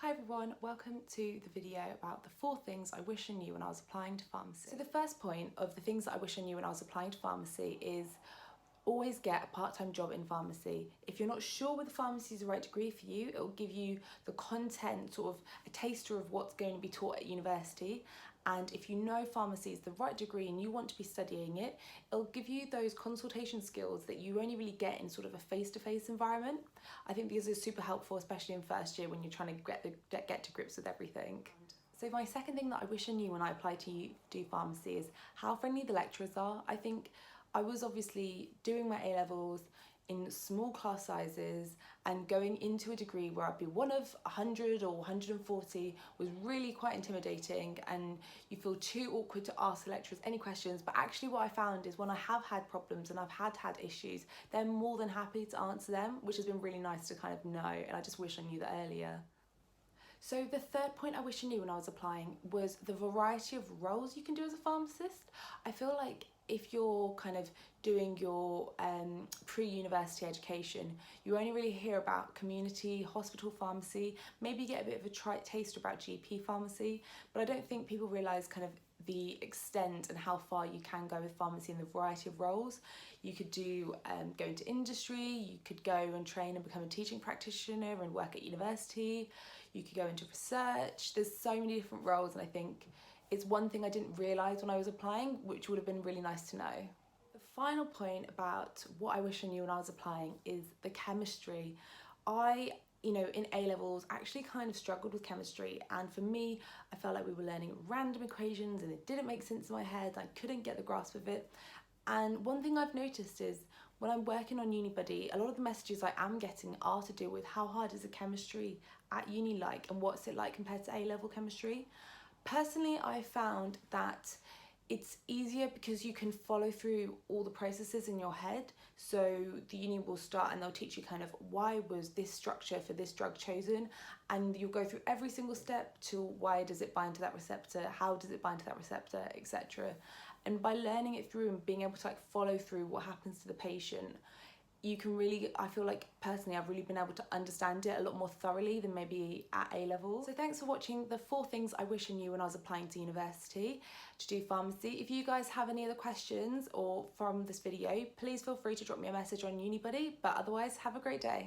Hi everyone, welcome to the video about the 4 things I wish I knew when I was applying to pharmacy. So the first point of the things that I wish I knew when I was applying to pharmacy is always get a part-time job in pharmacy. If you're not sure whether pharmacy is the right degree for you, it will give you the content, sort of a taster of what's going to be taught at university. And if you know pharmacy is the right degree and you want to be studying it, it'll give you those consultation skills that you only really get in sort of a face-to-face environment. I think these are super helpful, especially in first year when you're trying to get to grips with everything. So my second thing that I wish I knew when I applied to do pharmacy is how friendly the lecturers are. I think I was obviously doing my A-levels in small class sizes, and going into a degree where I'd be one of 100 or 140 was really quite intimidating, and you feel too awkward to ask the lecturers any questions. But actually what I found is when I have had problems and I've had issues, they're more than happy to answer them, which has been really nice to kind of know, and I just wish I knew that earlier. So the third point I wish I knew when I was applying was the variety of roles you can do as a pharmacist. I feel like if you're kind of doing your pre-university education, you only really hear about community, hospital pharmacy, maybe you get a bit of a taster about GP pharmacy, but I don't think people realise kind of the extent and how far you can go with pharmacy and the variety of roles. You could do go into industry, you could go and train and become a teaching practitioner and work at university, you could go into research. There's so many different roles, and I think it's one thing I didn't realise when I was applying, which would have been really nice to know. The final point about what I wish I knew when I was applying is the chemistry. In A-levels, actually kind of struggled with chemistry, and for me, I felt like we were learning random equations and it didn't make sense in my head. I couldn't get the grasp of it. And one thing I've noticed is when I'm working on UniBuddy, a lot of the messages I am getting are to do with how hard is the chemistry at uni like, and what's it like compared to A-level chemistry. Personally, I found that it's easier because you can follow through all the processes in your head. So the uni will start and they'll teach you kind of why was this structure for this drug chosen, and you'll go through every single step to why does it bind to that receptor, how does it bind to that receptor, etc. And by learning it through and being able to follow through what happens to the patient, you can really, I feel like personally I've really been able to understand it a lot more thoroughly than maybe at A-level. So thanks for watching the 4 things I wish I knew when I was applying to university to do pharmacy. If you guys have any other questions or from this video, please feel free to drop me a message on UniBuddy, but otherwise have a great day.